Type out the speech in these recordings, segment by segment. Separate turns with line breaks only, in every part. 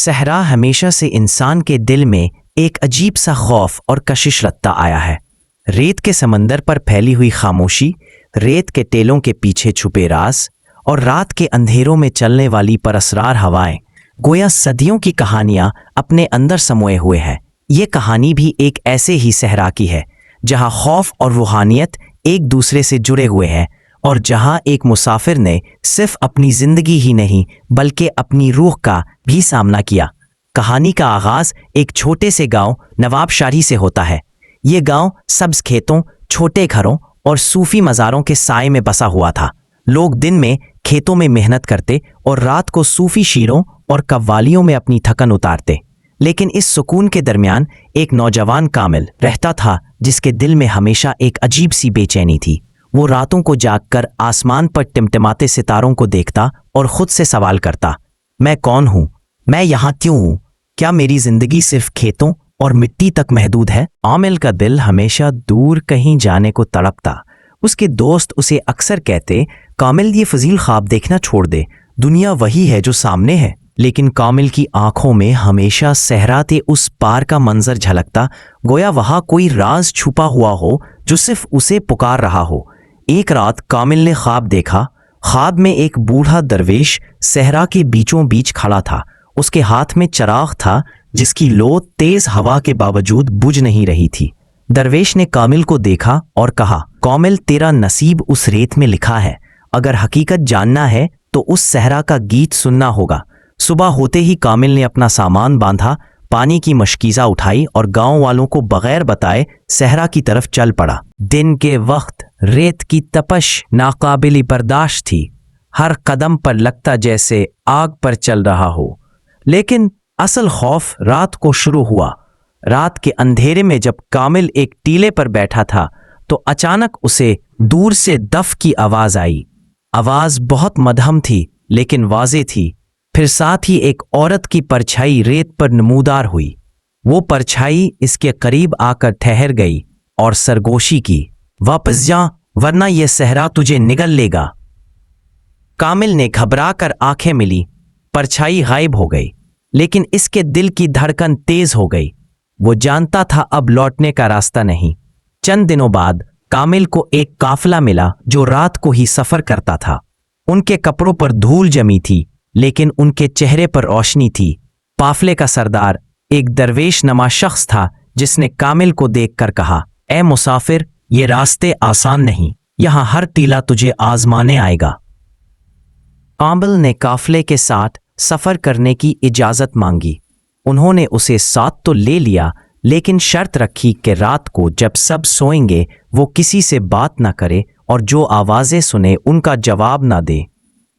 صحرا ہمیشہ سے انسان کے دل میں ایک عجیب سا خوف اور کشش رکھتا آیا ہے۔ ریت کے سمندر پر پھیلی ہوئی خاموشی، ریت کے ٹیلوں کے پیچھے چھپے راز اور رات کے اندھیروں میں چلنے والی پراسرار ہوائیں گویا صدیوں کی کہانیاں اپنے اندر سموئے ہوئے ہیں۔ یہ کہانی بھی ایک ایسے ہی صحرا کی ہے جہاں خوف اور روحانیت ایک دوسرے سے جڑے ہوئے ہیں، اور جہاں ایک مسافر نے صرف اپنی زندگی ہی نہیں بلکہ اپنی روح کا بھی سامنا کیا۔ کہانی کا آغاز ایک چھوٹے سے گاؤں نواب شاہی سے ہوتا ہے۔ یہ گاؤں سبز کھیتوں، چھوٹے گھروں اور صوفی مزاروں کے سائے میں بسا ہوا تھا۔ لوگ دن میں کھیتوں میں محنت کرتے اور رات کو صوفی شیروں اور قوالیوں میں اپنی تھکن اتارتے، لیکن اس سکون کے درمیان ایک نوجوان کامل رہتا تھا جس کے دل میں ہمیشہ ایک عجیب سی بے چینی تھی۔ وہ راتوں کو جاگ کر آسمان پر ٹمٹماتے ستاروں کو دیکھتا اور خود سے سوال کرتا، میں کون ہوں؟ میں یہاں کیوں ہوں؟ کیا میری زندگی صرف کھیتوں اور مٹی تک محدود ہے؟ کامل کا دل ہمیشہ دور کہیں جانے کو تڑپتا۔ اس کے دوست اسے اکثر کہتے، کامل یہ فضیل خواب دیکھنا چھوڑ دے، دنیا وہی ہے جو سامنے ہے۔ لیکن کامل کی آنکھوں میں ہمیشہ صحراتے اس پار کا منظر جھلکتا، گویا وہاں کوئی راز چھپا ہوا ہو جو صرف اسے پکار رہا ہو۔ ایک رات کامل نے خواب دیکھا۔ خواب میں ایک بوڑھا درویش صحرا کے بیچوں بیچ کھڑا تھا۔ اس کے ہاتھ میں چراغ تھا جس کی لو تیز ہوا کے باوجود بجھ نہیں رہی تھی۔ درویش نے کامل کو دیکھا اور کہا، کامل تیرا نصیب اس ریت میں لکھا ہے، اگر حقیقت جاننا ہے تو اس صحرا کا گیت سننا ہوگا۔ صبح ہوتے ہی کامل نے اپنا سامان باندھا، پانی کی مشکیزہ اٹھائی اور گاؤں والوں کو بغیر بتائے صحرا کی طرف چل پڑا۔ دن کے وقت ریت کی تپش ناقابل برداشت تھی، ہر قدم پر لگتا جیسے آگ پر چل رہا ہو۔ لیکن اصل خوف رات کو شروع ہوا۔ رات کے اندھیرے میں جب کامل ایک ٹیلے پر بیٹھا تھا تو اچانک اسے دور سے دف کی آواز آئی۔ آواز بہت مدھم تھی لیکن واضح تھی۔ پھر ساتھ ہی ایک عورت کی پرچھائی ریت پر نمودار ہوئی۔ وہ پرچھائی اس کے قریب آ کر ٹھہر گئی اور سرگوشی کی، واپس جا ورنہ یہ صحرا تجھے نگل لے گا۔ کامل نے گھبرا کر آنکھیں ملی، پرچھائی غائب ہو گئی، لیکن اس کے دل کی دھڑکن تیز ہو گئی۔ وہ جانتا تھا اب لوٹنے کا راستہ نہیں۔ چند دنوں بعد کامل کو ایک قافلہ ملا جو رات کو ہی سفر کرتا تھا۔ ان کے کپڑوں پر دھول جمی تھی لیکن ان کے چہرے پر روشنی تھی۔ قافلے کا سردار ایک درویش نما شخص تھا جس نے کامل کو دیکھ کر کہا، اے مسافر، یہ راستے آسان نہیں، یہاں ہر ٹیلا تجھے آزمانے آئے گا۔ کامل نے قافلے کے ساتھ سفر کرنے کی اجازت مانگی۔ انہوں نے اسے ساتھ تو لے لیا لیکن شرط رکھی کہ رات کو جب سب سوئیں گے وہ کسی سے بات نہ کرے اور جو آوازیں سنے ان کا جواب نہ دے۔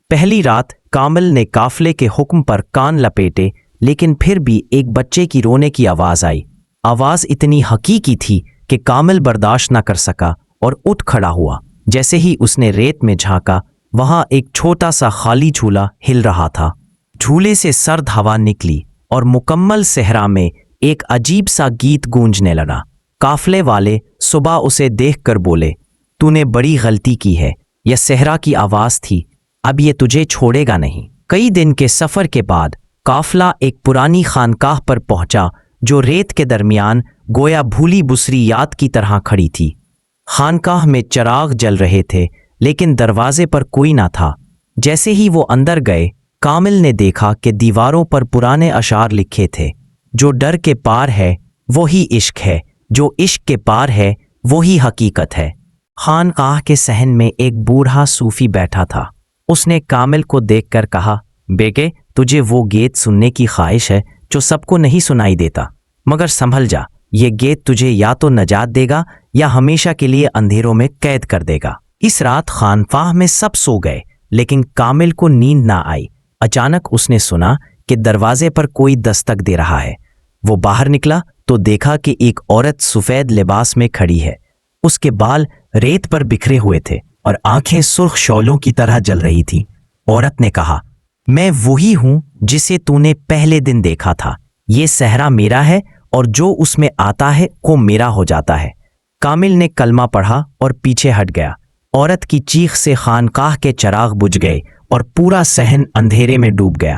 پہلی رات کامل نے قافلے کے حکم پر کان لپیٹے، لیکن پھر بھی ایک بچے کی رونے کی آواز آئی۔ آواز اتنی حقیقی تھی کہ کامل برداشت نہ کر سکا اور اٹھ کھڑا ہوا۔ جیسے ہی اس نے ریت میں جھانکا، وہاں ایک چھوٹا سا خالی جھولا ہل رہا تھا۔ جھولے سے سرد ہوا نکلی اور مکمل صحرا میں ایک عجیب سا گیت گونجنے لگا۔ قافلے والے صبح اسے دیکھ کر بولے، تو نے بڑی غلطی کی ہے، یہ صحرا کی آواز تھی، اب یہ تجھے چھوڑے گا نہیں۔ کئی دن کے سفر کے بعد قافلہ ایک پرانی خانقاہ پر پہنچا جو ریت کے درمیان گویا بھولی بسری یاد کی طرح کھڑی تھی۔ خانقاہ میں چراغ جل رہے تھے لیکن دروازے پر کوئی نہ تھا۔ جیسے ہی وہ اندر گئے، کامل نے دیکھا کہ دیواروں پر پرانے اشعار لکھے تھے، جو ڈر کے پار ہے وہی عشق ہے، جو عشق کے پار ہے وہی حقیقت ہے۔ خانقاہ کے صحن میں ایک بوڑھا صوفی بیٹھا تھا۔ اس نے کامل کو دیکھ کر کہا، بیٹے، تجھے وہ گیت سننے کی خواہش ہے جو سب کو نہیں سنائی دیتا، مگر سنبھل جا، یہ گیت تجھے یا تو نجات دے گا یا ہمیشہ کے لیے اندھیروں میں قید کر دے گا۔ اس رات خانقاہ میں سب سو گئے لیکن کامل کو نیند نہ آئی۔ اچانک اس نے سنا کہ دروازے پر کوئی دستک دے رہا ہے۔ وہ باہر نکلا تو دیکھا کہ ایک عورت سفید لباس میں کھڑی ہے۔ اس کے بال ریت پر بکھرے ہوئے تھے اور آنکھیں سرخ شعلوں کی طرح جل رہی تھی۔ عورت نے کہا، میں وہی ہوں جسے تو نے پہلے دن دیکھا تھا، یہ صحرا میرا ہے اور جو اس میں آتا ہے وہ میرا ہو جاتا ہے۔ کامل نے کلمہ پڑھا اور پیچھے ہٹ گیا۔ عورت کی چیخ سے خانقاہ کے چراغ بجھ گئے اور پورا صحن اندھیرے میں ڈوب گیا۔